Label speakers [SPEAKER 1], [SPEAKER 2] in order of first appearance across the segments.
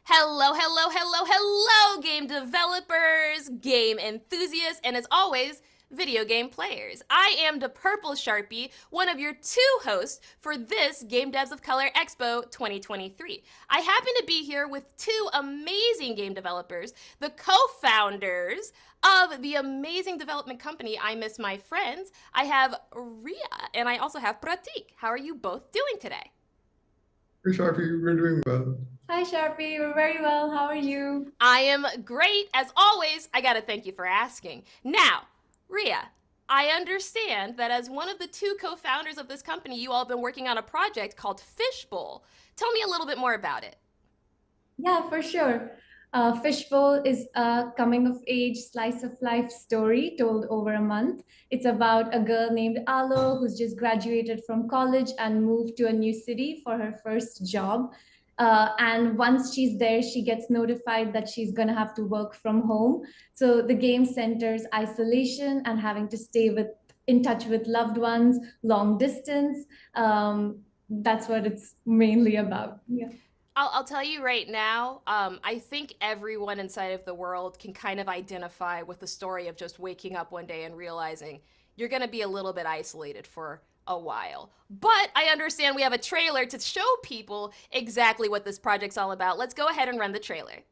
[SPEAKER 1] Hello, hello, hello, hello, game developers, game enthusiasts, and as always, video game players. I am the Purple Sharpie, one of your two hosts for this Game Devs of Color Expo 2023. I happen to be here with two amazing game developers, the co-founders of the amazing development company I Miss My Friends. I have Ria and I also have Pratik. How are you both doing today?
[SPEAKER 2] Hey, Sharpie, we're doing well.
[SPEAKER 3] Hi, Sharpie. We're very well. How are you?
[SPEAKER 1] I am great. As always, I gotta thank you for asking. Now, Ria, I understand that as one of the two co founders of this company, you all have been working on a project called Fishbowl. Tell me a little bit more about it.
[SPEAKER 3] Yeah, for sure. Fishbowl is a coming of age slice of life story told over a month. It's about a girl named Alo who's just graduated from college and moved to a new city for her first job. And once she's there, she gets notified that she's going to have to work from home. So the game centers isolation and having to stay in touch with loved ones, long distance. That's what it's mainly about. Yeah.
[SPEAKER 1] I'll tell you right now, I think everyone inside of the world can kind of identify with the story of just waking up one day and realizing you're going to be a little bit isolated for a while. But I understand we have a trailer to show people exactly what this project's all about. Let's go ahead and run the trailer.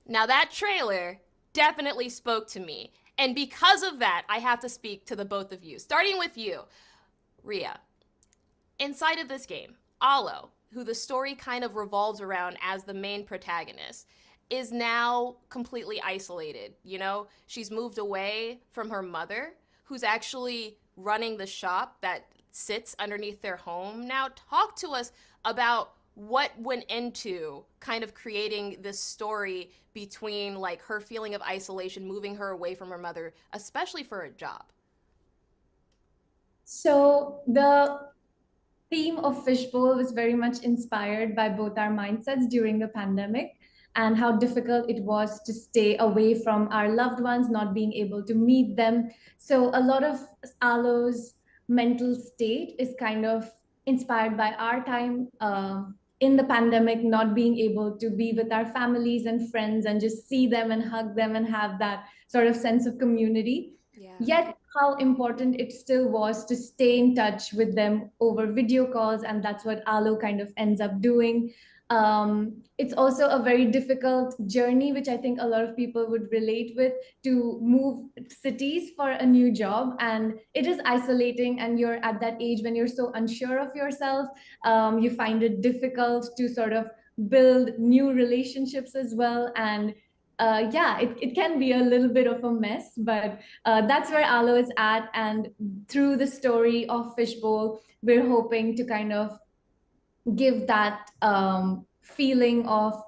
[SPEAKER 1] Now, that trailer definitely spoke to me. And because of that, I have to speak to the both of you. Starting with you, Ria. Inside of this game, Alo, who the story kind of revolves around as the main protagonist, is now completely isolated. You know, she's moved away from her mother, who's actually running the shop that sits underneath their home. Now, talk to us about what went into kind of creating this story between like her feeling of isolation, moving her away from her mother, especially for a job.
[SPEAKER 3] So the theme of Fishbowl was very much inspired by both our mindsets during the pandemic and how difficult it was to stay away from our loved ones, not being able to meet them. So a lot of Alo's mental state is kind of inspired by our time. in the pandemic, not being able to be with our families and friends and just see them and hug them and have that sort of sense of community.
[SPEAKER 1] Yeah.
[SPEAKER 3] Yet, how important it still was to stay in touch with them over video calls. And that's what Alo kind of ends up doing. It's also a very difficult journey, which I think a lot of people would relate with, to move cities for a new job. And it is isolating, and you're at that age when you're so unsure of yourself. You find it difficult to sort of build new relationships as well. And yeah, it can be a little bit of a mess, but that's where Alo is at. And through the story of Fishbowl, we're hoping to kind of give that feeling of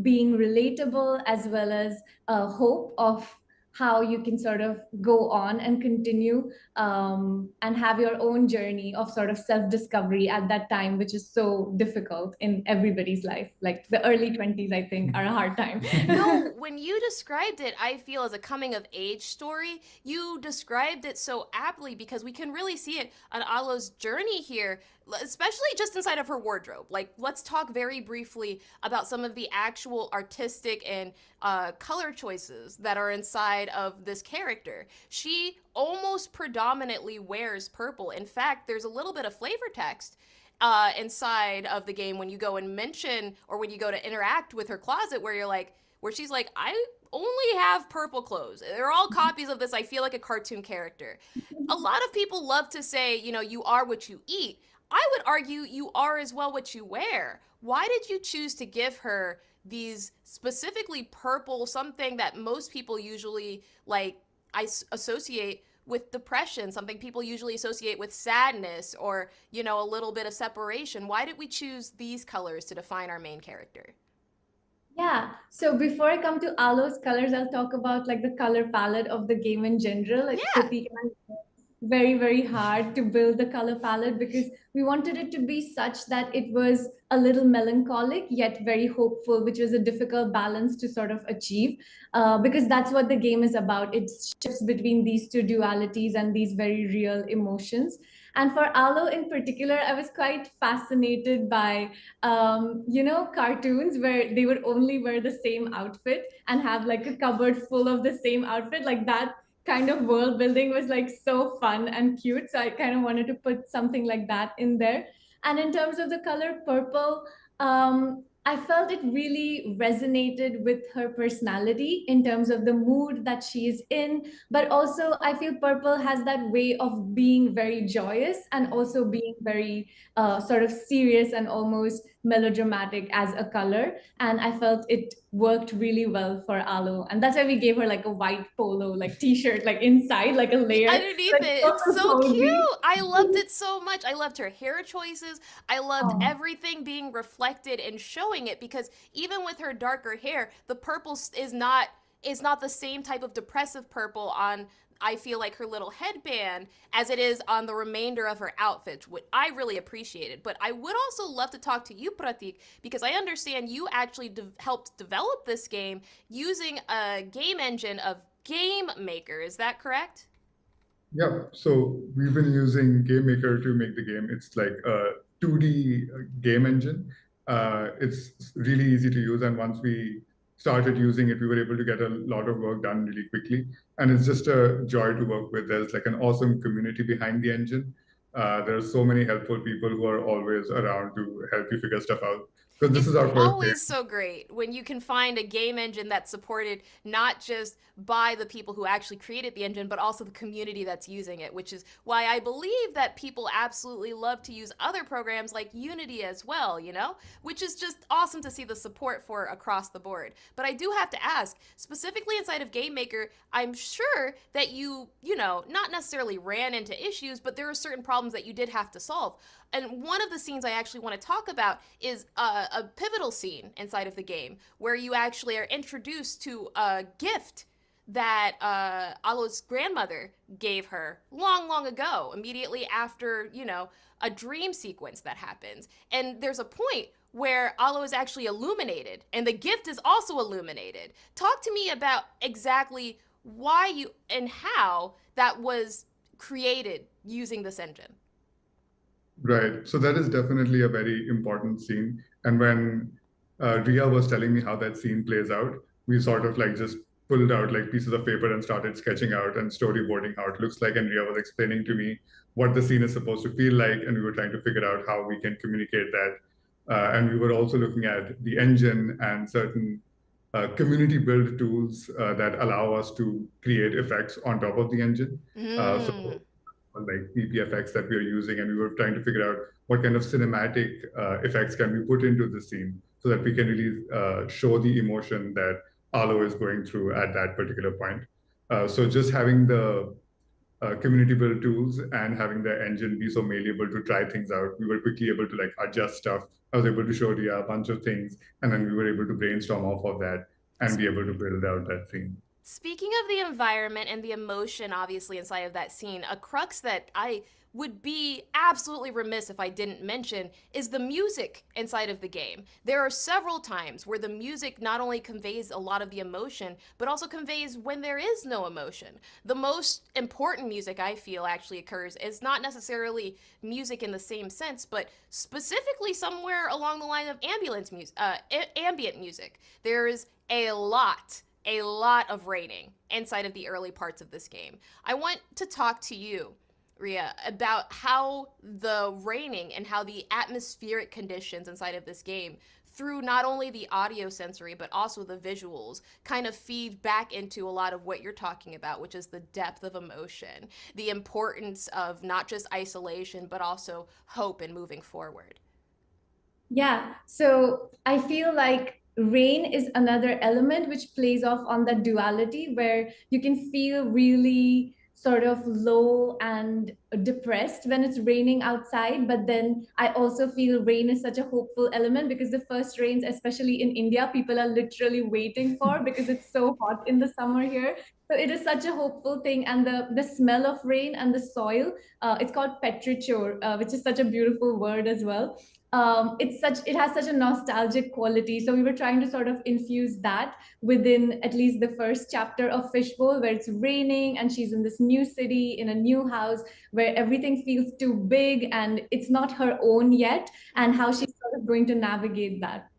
[SPEAKER 3] being relatable, as well as hope of how you can sort of go on and continue and have your own journey of sort of self-discovery at that time, which is so difficult in everybody's life. Like the early 20s, I think, are a hard time.
[SPEAKER 1] No, when you described it, I feel as a coming of age story, you described it so aptly because we can really see it on Alo's journey here, especially just inside of her wardrobe. Like, let's talk very briefly about some of the actual artistic and color choices that are inside of this character. She almost predominantly wears purple. In fact, there's a little bit of flavor text inside of the game when you go and mention, or when you go to interact with her closet, where you're like, where she's like, I only have purple clothes. They're all copies of this. I feel like a cartoon character. A lot of people love to say, you know, you are what you eat. I would argue you are as well what you wear. Why did you choose to give her these specifically purple, something that most people usually like associate with depression, something people usually associate with sadness, or, you know, a little bit of separation? Why did we choose these colors to define our main character?
[SPEAKER 3] Yeah. So before I come to Alo's colors, I'll talk about like the color palette of the game in general. It
[SPEAKER 1] Yeah.
[SPEAKER 3] pretty very, very hard to build the color palette, because we wanted it to be such that it was a little melancholic yet very hopeful, which was a difficult balance to sort of achieve, because that's what the game is about. It shifts between these two dualities and these very real emotions. And for Alo in particular, I was quite fascinated by cartoons where they would only wear the same outfit and have like a cupboard full of the same outfit. Like that kind of world building was like so fun and cute. So I kind of wanted to put something like that in there. And in terms of the color purple, I felt it really resonated with her personality in terms of the mood that she is in. But also, I feel purple has that way of being very joyous and also being very sort of serious and almost melodramatic as a color. And I felt it worked really well for Alo. And that's why we gave her like a white polo, like t-shirt, like inside, like a layer.
[SPEAKER 1] Underneath
[SPEAKER 3] Like
[SPEAKER 1] it, it's
[SPEAKER 3] so
[SPEAKER 1] so cute.
[SPEAKER 3] cozy.
[SPEAKER 1] I loved it so much. I loved her hair choices. I loved
[SPEAKER 3] Oh,
[SPEAKER 1] everything being reflected and showing it, because even with her darker hair, the purple is not the same type of depressive purple on, I feel like, her little headband as it is on the remainder of her outfit, which I really appreciated. But I would also love to talk to you, Pratik, because I understand you actually helped develop this game using a game engine of Game Maker. Is that correct?
[SPEAKER 2] Yeah, so we've been using Game Maker to make the game. It's like a 2D game engine. It's really easy to use, and once we started using it, we were able to get a lot of work done really quickly. And it's just a joy to work with. There's like an awesome community behind the engine. There are so many helpful people who are always around to help you figure stuff out. Because this
[SPEAKER 1] It's
[SPEAKER 2] is our first game.
[SPEAKER 1] always so great when you can find a game engine that's supported not just by the people who actually created the engine, but also the community that's using it, which is why I believe that people absolutely love to use other programs like Unity as well, you know, which is just awesome to see the support for across the board. But I do have to ask, specifically inside of Game Maker, I'm sure that you know, not necessarily ran into issues, but there are certain problems that you did have to solve. And one of the scenes I actually want to talk about is a pivotal scene inside of the game where you actually are introduced to a gift that Alo's grandmother gave her long, long ago, immediately after, you know, a dream sequence that happens. And there's a point where Alo is actually illuminated and the gift is also illuminated. Talk to me about exactly why you and how that was created using this engine.
[SPEAKER 2] Right. So that is definitely a very important scene. And when Ria was telling me how that scene plays out, we sort of like just pulled out like pieces of paper and started sketching out and storyboarding how it looks like. And Ria was explaining to me what the scene is supposed to feel like. And we were trying to figure out how we can communicate that. And we were also looking at the engine and certain community build tools that allow us to create effects on top of the engine. So like PPFX that we are using, and we were trying to figure out what kind of cinematic effects can we put into the scene so that we can really show the emotion that Alo is going through at that particular point. So just having the community build tools and having the engine be so malleable to try things out, we were quickly able to like adjust stuff. I was able to show Ria a bunch of things, and then we were able to brainstorm off of that and be able to build out that scene.
[SPEAKER 1] Speaking of the environment and the emotion, obviously, inside of that scene, a crux that I would be absolutely remiss if I didn't mention is the music inside of the game. There are several times where the music not only conveys a lot of the emotion, but also conveys when there is no emotion. The most important music I feel actually occurs is not necessarily music in the same sense, but specifically somewhere along the line of ambient music. There's a lot of raining inside of the early parts of this game. I want to talk to you, Ria, about how the raining and how the atmospheric conditions inside of this game, through not only the audio sensory but also the visuals, kind of feed back into a lot of what you're talking about, which is the depth of emotion, the importance of not just isolation but also hope and moving forward.
[SPEAKER 3] Yeah, so I feel like rain is another element which plays off on that duality where you can feel really sort of low and depressed when it's raining outside. But then I also feel rain is such a hopeful element because the first rains, especially in India, people are literally waiting for because it's so hot in the summer here. So it is such a hopeful thing. And the smell of rain and the soil, it's called petrichor, which is such a beautiful word as well. It has such a nostalgic quality, so we were trying to sort of infuse that within at least the first chapter of Fishbowl, where it's raining and she's in this new city in a new house where everything feels too big and it's not her own yet, and how she's sort of going to navigate that.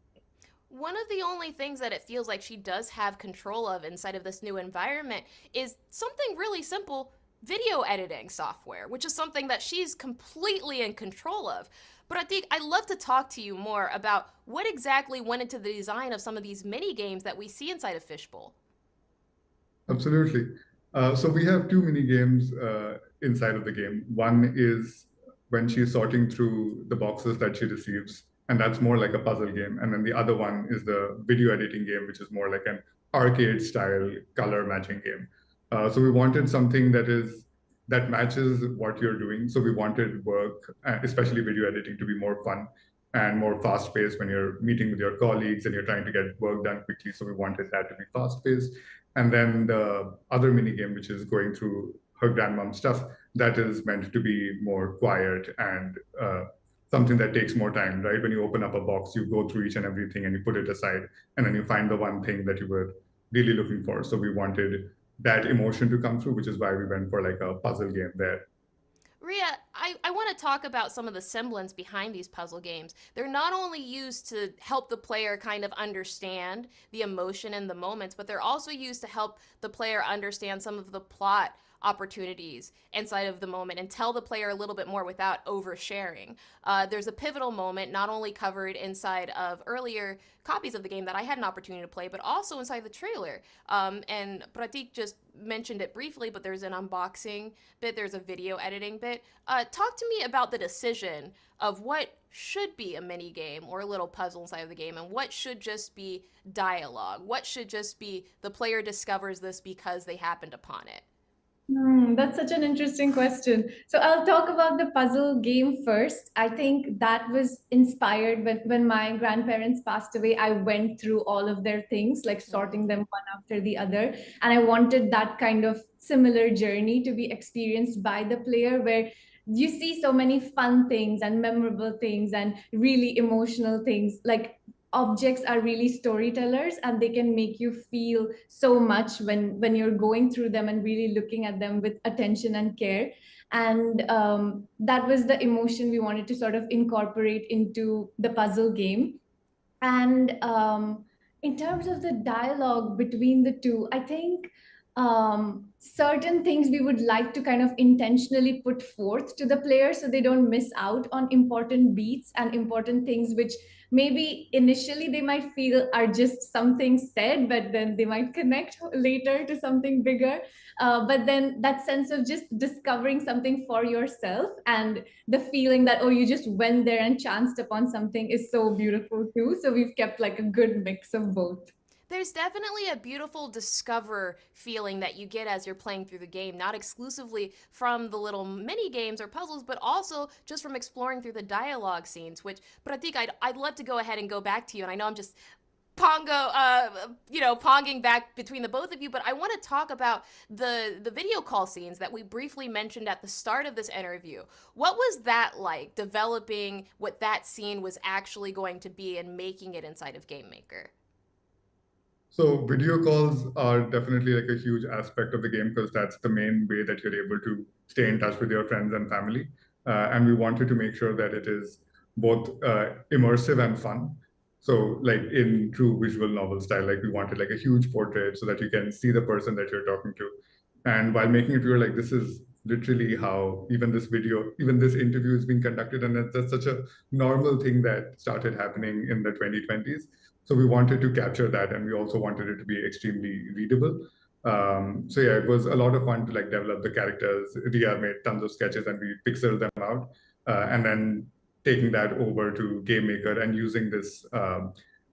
[SPEAKER 1] One of the only things that it feels like she does have control of inside of this new environment is something really simple: video editing software, which is something that she's completely in control of. But Atik, I'd love to talk to you more about what exactly went into the design of some of these mini games that we see inside of Fishbowl.
[SPEAKER 2] Absolutely. So we have two mini games inside of the game. One is when she's sorting through the boxes that she receives, and that's more like a puzzle game. And then the other one is the video editing game, which is more like an arcade style color matching game. So we wanted something that matches what you're doing. So we wanted work, especially video editing, to be more fun and more fast paced when you're meeting with your colleagues and you're trying to get work done quickly. So we wanted that to be fast paced. And then the other mini game, which is going through her grandmom's stuff, that is meant to be more quiet and something that takes more time, right? When you open up a box, you go through each and everything and you put it aside, and then you find the one thing that you were really looking for. So we wanted that emotion to come through, which is why we went for like a puzzle game there.
[SPEAKER 1] Ria, I want to talk about some of the semblance behind these puzzle games. They're not only used to help the player kind of understand the emotion and the moments, but they're also used to help the player understand some of the plot opportunities inside of the moment and tell the player a little bit more without oversharing. There's a pivotal moment not only covered inside of earlier copies of the game that I had an opportunity to play, but also inside the trailer. And Pratik just mentioned it briefly, but there's an unboxing bit, there's a video editing bit. Talk to me about the decision of what should be a mini game or a little puzzle inside of the game and what should just be dialogue. What should just be the player discovers this because they happened upon it.
[SPEAKER 3] That's such an interesting question. So I'll talk about the puzzle game first. I think that was inspired when my grandparents passed away. I went through all of their things, like sorting them one after the other. And I wanted that kind of similar journey to be experienced by the player where you see so many fun things and memorable things and really emotional things. Like objects are really storytellers and they can make you feel so much when you're going through them and really looking at them with attention and care. And that was the emotion we wanted to sort of incorporate into the puzzle game. And in terms of the dialogue between the two, I think certain things we would like to kind of intentionally put forth to the players so they don't miss out on important beats and important things which maybe initially they might feel are just something said, but then they might connect later to something bigger. But then that sense of just discovering something for yourself and the feeling that, oh, you just went there and chanced upon something is so beautiful too. So we've kept like a good mix of both.
[SPEAKER 1] There's definitely a beautiful discover feeling that you get as you're playing through the game, not exclusively from the little mini games or puzzles, but also just from exploring through the dialogue scenes. Which, Pratik, I'd love to go ahead and go back to you, and I know I'm just ponging back between the both of you, but I want to talk about the video call scenes that we briefly mentioned at the start of this interview. What was that like, developing what that scene was actually going to be and making it inside of Game Maker?
[SPEAKER 2] So video calls are definitely like a huge aspect of the game because that's the main way that you're able to stay in touch with your friends and family. And we wanted to make sure that it is both immersive and fun. So like in true visual novel style, like we wanted like a huge portrait so that you can see the person that you're talking to. And while making it real, like this is literally how even this video, even this interview is being conducted. And that's such a normal thing that started happening in the 2020s. So we wanted to capture that, and we also wanted it to be extremely readable. So yeah, it was a lot of fun to like develop the characters. Ria made tons of sketches, and we pixeled them out, and then taking that over to Game Maker and using this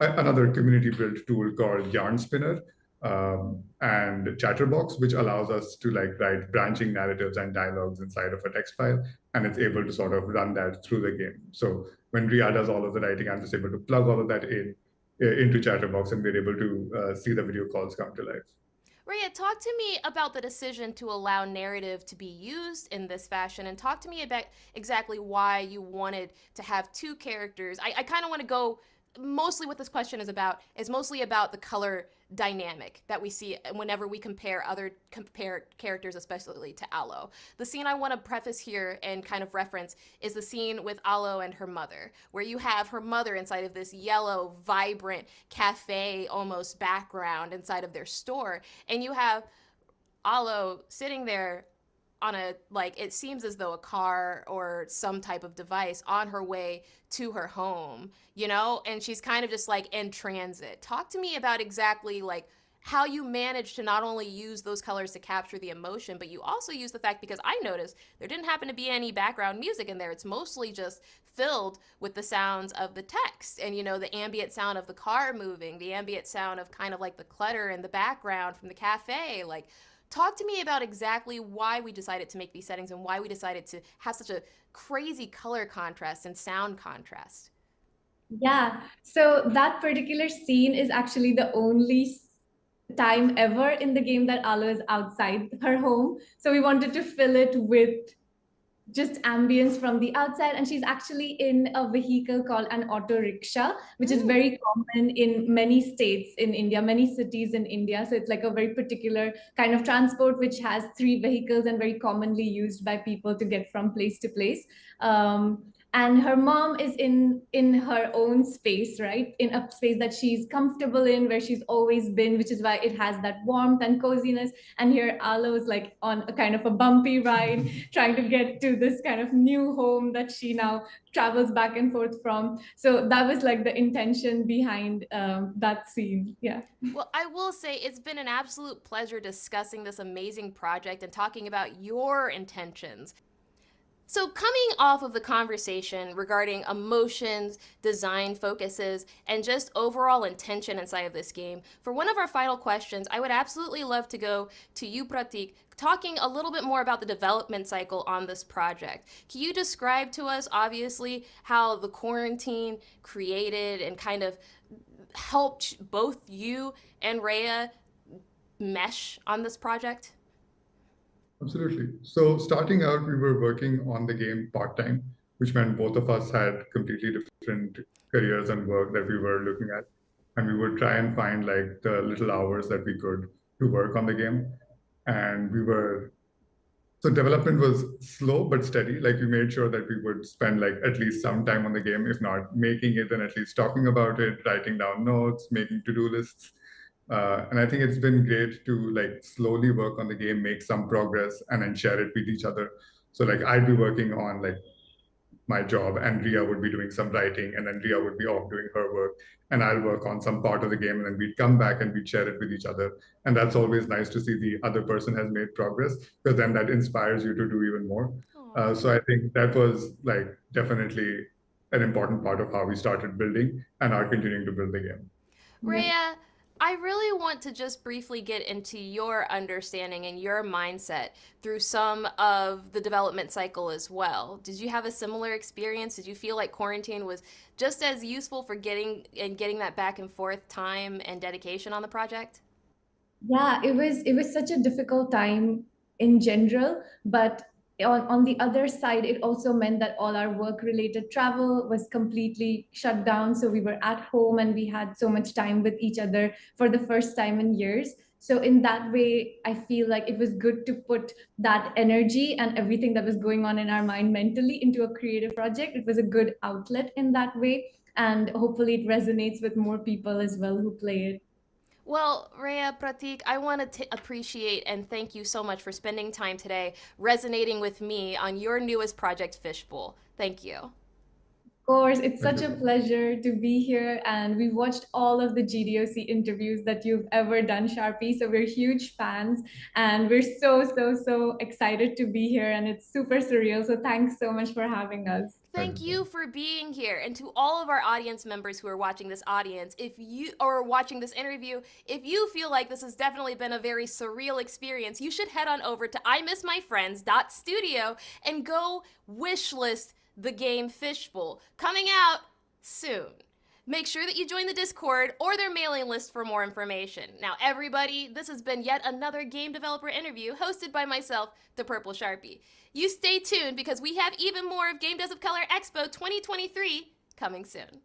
[SPEAKER 2] another community-built tool called Yarn Spinner and Chatterbox, which allows us to like write branching narratives and dialogues inside of a text file, and it's able to sort of run that through the game. So when Ria does all of the writing, I'm just able to plug all of that in into Chatterbox, and we're able to see the video calls come to life.
[SPEAKER 1] Rhea, talk to me about the decision to allow narrative to be used in this fashion, and talk to me about exactly why you wanted to have two characters. I kind of want to go mostly what this question is mostly about the color dynamic that we see whenever we compare characters, especially to Aloe. The scene I want to preface here and kind of reference is the scene with Aloe and her mother, where you have her mother inside of this yellow, vibrant cafe almost background inside of their store, and you have Aloe sitting there on a, like, it seems as though a car or some type of device on her way to her home, and she's kind of just like in transit. Talk to me about exactly like how you managed to not only use those colors to capture the emotion, but you also use the fact, because I noticed there didn't happen to be any background music in there. It's mostly just filled with the sounds of the text and, the ambient sound of the car moving, the ambient sound of kind of like the clutter in the background from the cafe. Like, talk to me about exactly why we decided to make these settings and why we decided to have such a crazy color contrast and sound contrast.
[SPEAKER 3] Yeah, so that particular scene is actually the only time ever in the game that Ala is outside her home. So we wanted to fill it with just ambience from the outside, and she's actually in a vehicle called an auto rickshaw, which is very common in many states in India, many cities in India. So it's like a very particular kind of transport which has three vehicles and very commonly used by people to get from place to place. And her mom is in her own space, right, in a space that she's comfortable in, where she's always been, which is why it has that warmth and coziness. And here Alo is like on a kind of a bumpy ride trying to get to this kind of new home that she now travels back and forth from. So that was like the intention behind that scene. Yeah.
[SPEAKER 1] Well, I will say it's been an absolute pleasure discussing this amazing project and talking about your intentions. So, coming off of the conversation regarding emotions, design focuses, and just overall intention inside of this game, for one of our final questions, I would absolutely love to go to you, Pratik, talking a little bit more about the development cycle on this project. Can you describe to us, obviously, how the quarantine created and kind of helped both you and Rhea mesh on this project?
[SPEAKER 2] Absolutely. So starting out, we were working on the game part-time, which meant both of us had completely different careers and work that we were looking at. And we would try and find like the little hours that we could to work on the game. And we were So development was slow but steady. Like we made sure that we would spend like at least some time on the game, if not making it, then at least talking about it, writing down notes, making to-do lists. And I think it's been great to like slowly work on the game, make some progress, and then share it with each other. So like I'd be working on like my job, and Ria would be doing some writing, and then Ria would be off doing her work, and I'll work on some part of the game, and then we'd come back and we'd share it with each other. And that's always nice to see the other person has made progress, because then that inspires you to do even more.
[SPEAKER 1] Aw.
[SPEAKER 2] So I think that was like definitely an important part of how we started building and are continuing to build the game.
[SPEAKER 1] Rhea, I really want to just briefly get into your understanding and your mindset through some of the development cycle as well. Did you have a similar experience? Did you feel like quarantine was just as useful for getting that back and forth time and dedication on the project?
[SPEAKER 3] Yeah, it was such a difficult time in general, but on the other side, it also meant that all our work-related travel was completely shut down. So we were at home and we had so much time with each other for the first time in years. So in that way, I feel like it was good to put that energy and everything that was going on in our mind mentally into a creative project. It was a good outlet in that way. And hopefully it resonates with more people as well who play it.
[SPEAKER 1] Well, Rhea, Pratik, I want to appreciate and thank you so much for spending time today resonating with me on your newest project, Fishbowl. Thank you.
[SPEAKER 3] Of course, it's
[SPEAKER 2] Thank
[SPEAKER 3] such
[SPEAKER 2] you.
[SPEAKER 3] a pleasure to be here, and we watched all of the GDOC interviews that you've ever done, Sharpie. So we're huge fans, and we're so excited to be here, and it's super surreal. So thanks so much for having us.
[SPEAKER 2] Thank
[SPEAKER 1] Thank
[SPEAKER 2] you.
[SPEAKER 1] you for being here. And to all of our audience members who are watching this audience, if you or watching this interview, if you feel like this has definitely been a very surreal experience, you should head on over to imissmyfriends.studio and go wishlist the game Fishbowl, coming out soon. Make sure that you join the Discord or their mailing list for more information. Now, everybody, this has been yet another game developer interview hosted by myself, the Purple Sharpie. You stay tuned because we have even more of Game Devs of Color Expo 2023 coming soon.